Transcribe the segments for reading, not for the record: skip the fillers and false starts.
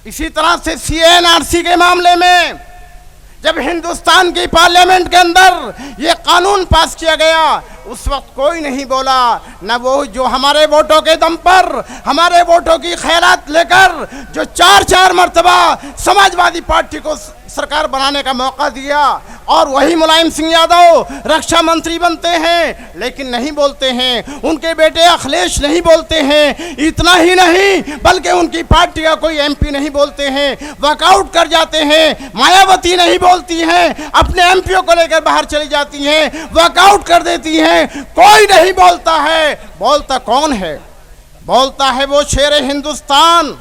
इसी तरह से CNRC के मामले में जब हिंदुस्तान की पार्लियामेंट के अंदर ये कानून पास किया गया, उस वक्त कोई नहीं बोला, न वो जो हमारे वोटों के दम पर हमारे वोटों की खैरात लेकर जो चार मर्तबा समाजवादी पार्टी को सरकार बनाने का मौका दिया, और वही मुलायम सिंह यादव रक्षा मंत्री बनते हैं, लेकिन नहीं बोलते हैं। उनके बेटे अखिलेश नहीं बोलते हैं। इतना ही नहीं बल्कि उनकी पार्टी का कोई MP नहीं बोलते हैं, वॉकआउट कर जाते हैं। मायावती नहीं बोलती हैं, अपने MPओ को लेकर बाहर चली जाती हैं, वॉकआउट कर देती हैं। कोई नहीं बोलता है। बोलता कौन है? बोलता है वो शेर हिंदुस्तान,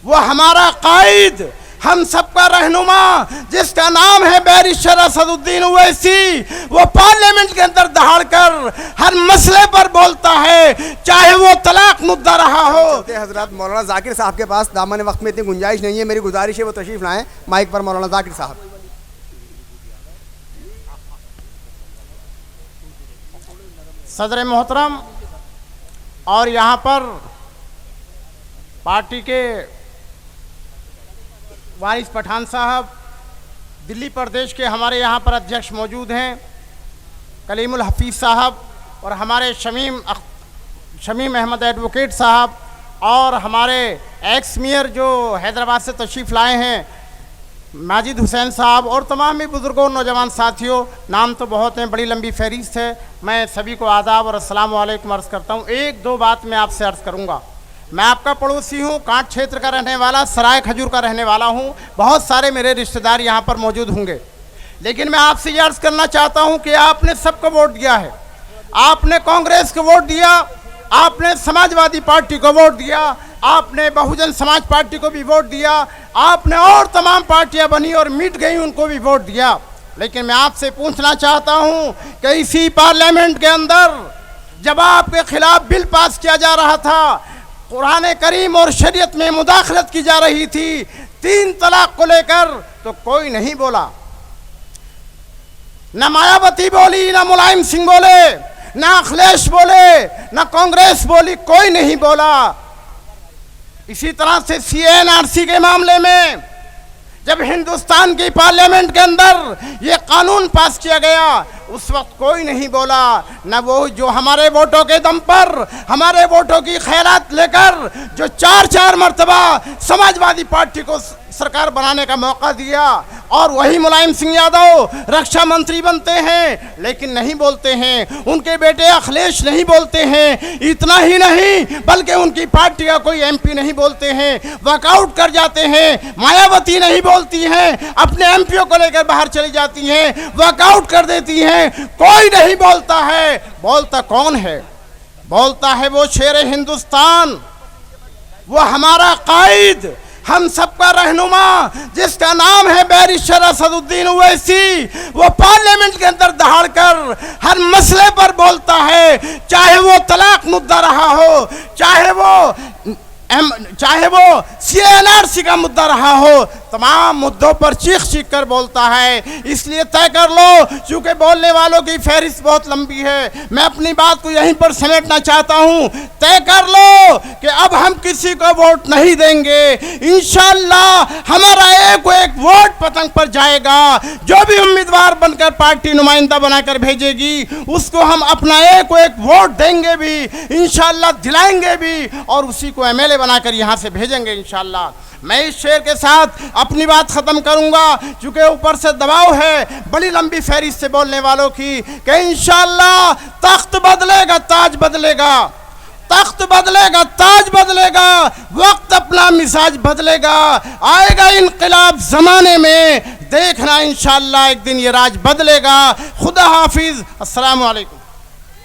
वो हमारा कायद, हम सबका रहनुमा, जिसका नाम है बैरिस्टर असदुद्दीन ओवैसी। वो पार्लियामेंट के अंदर दहाड़कर हर मसले पर बोलता है, चाहे वो तलाक मुद्दा रहा हो। हजरत मौलाना जाकिर साहब के पास दामन वक्त में इतनी गुंजाइश नहीं है, मेरी गुजारिश है वो तशरीफ लाएं माइक पर। मौलाना जाकिर साहब। सदर मोहतरम और यहाँ पर पार्टी के वारिस पठान साहब, दिल्ली प्रदेश के हमारे यहाँ पर अध्यक्ष मौजूद हैं, कलीमुल हफीज़ साहब, और हमारे शमीम अहमद एडवोकेट साहब, और हमारे एक्स मेयर जो हैदराबाद से तशरीफ़ लाए हैं माजिद हुसैन साहब, और तमाम ही बुज़ुर्गों नौजवान साथियों। नाम तो बहुत हैं, बड़ी लंबी फहरिस्त है। मैं सभी को आदाब और अस्सलाम वालेकुम अर्ज़ करता हूँ। एक दो बात मैं आपसे अर्ज़ करूँगा। मैं आपका पड़ोसी हूँ, कांट क्षेत्र का रहने वाला, सराय खजूर का रहने वाला हूँ। बहुत सारे मेरे रिश्तेदार यहाँ पर मौजूद होंगे, लेकिन मैं आपसे ये अर्ज़ करना चाहता हूँ कि आपने सबको वोट दिया है। आपने कांग्रेस को वोट दिया, आपने समाजवादी पार्टी को वोट दिया, आपने बहुजन समाज पार्टी को भी वोट दिया, आपने और तमाम पार्टियां बनी और मिट गई उनको भी वोट दिया। लेकिन मैं आपसे पूछना चाहता हूं कि इसी पार्लियामेंट के अंदर जब आपके खिलाफ बिल पास किया जा रहा था, कुरान करीम और शरीयत में मुदाखलत की जा रही थी 3 तलाक को लेकर, तो कोई नहीं बोला। न मायावती बोली, न मुलायम सिंह बोले, न अखिलेश बोले, न कांग्रेस बोली, कोई नहीं बोला। इसी तरह से CNRC के मामले में जब हिंदुस्तान की पार्लियामेंट के अंदर ये कानून पास किया गया, उस वक्त कोई नहीं बोला, न वो जो हमारे वोटों के दम पर हमारे वोटों की खैरात लेकर जो चार मर्तबा समाजवादी पार्टी को सरकार बनाने का मौका दिया, और वही मुलायम सिंह यादव रक्षा मंत्री बनते हैं, लेकिन नहीं बोलते हैं। उनके बेटे अखिलेश नहीं बोलते हैं। इतना ही नहीं बल्कि उनकी पार्टी का कोई MP नहीं बोलते हैं, वॉकआउट कर जाते हैं। मायावती नहीं बोलती हैं, अपने MPओ को लेकर बाहर चली जाती हैं, वॉकआउट कर देती हैं। कोई नहीं बोलता है। बोलता कौन है? बोलता है वो शेर हिंदुस्तान, वो हमारा कायद, हम सबका रहनुमा, जिसका नाम है बैरिस्टर असदुद्दीन ओवैसी। वो पार्लियामेंट के अंदर दहाड़कर हर मसले पर बोलता है, चाहे वो तलाक मुद्दा रहा हो, चाहे वो CNRC का मुद्दा रहा हो, तमाम मुद्दों पर चीख कर बोलता है। इसलिए तय कर लो, चूँकि बोलने वालों की फहरिस्त बहुत लंबी है, मैं अपनी बात को यहीं पर समेटना चाहता हूँ। तय कर लो कि अब हम किसी को वोट नहीं देंगे। इंशाअल्लाह हमारा एक वोट पतंग पर जाएगा। जो भी उम्मीदवार बनकर पार्टी नुमाइंदा बनाकर भेजेगी, उसको हम अपना एक वोट देंगे भी, इंशाअल्लाह दिलाएंगे भी, और उसी को MLA बनाकर यहाँ से भेजेंगे इंशाअल्लाह। मैं इस शेर के साथ अपनी बात ख़त्म करूँगा, चूँकि ऊपर से दबाव है बड़ी लंबी फहरिस्त से बोलने वालों की, कि इंशाअल्लाह तख्त बदलेगा, ताज बदलेगा, तख्त बदलेगा, ताज बदलेगा, वक्त अपना मिजाज बदलेगा, आएगा इनकलाब ज़माने में, देखना इंशाअल्लाह एक दिन ये राज बदलेगा। खुदा हाफिज़, अस्सलामु अलैकुम।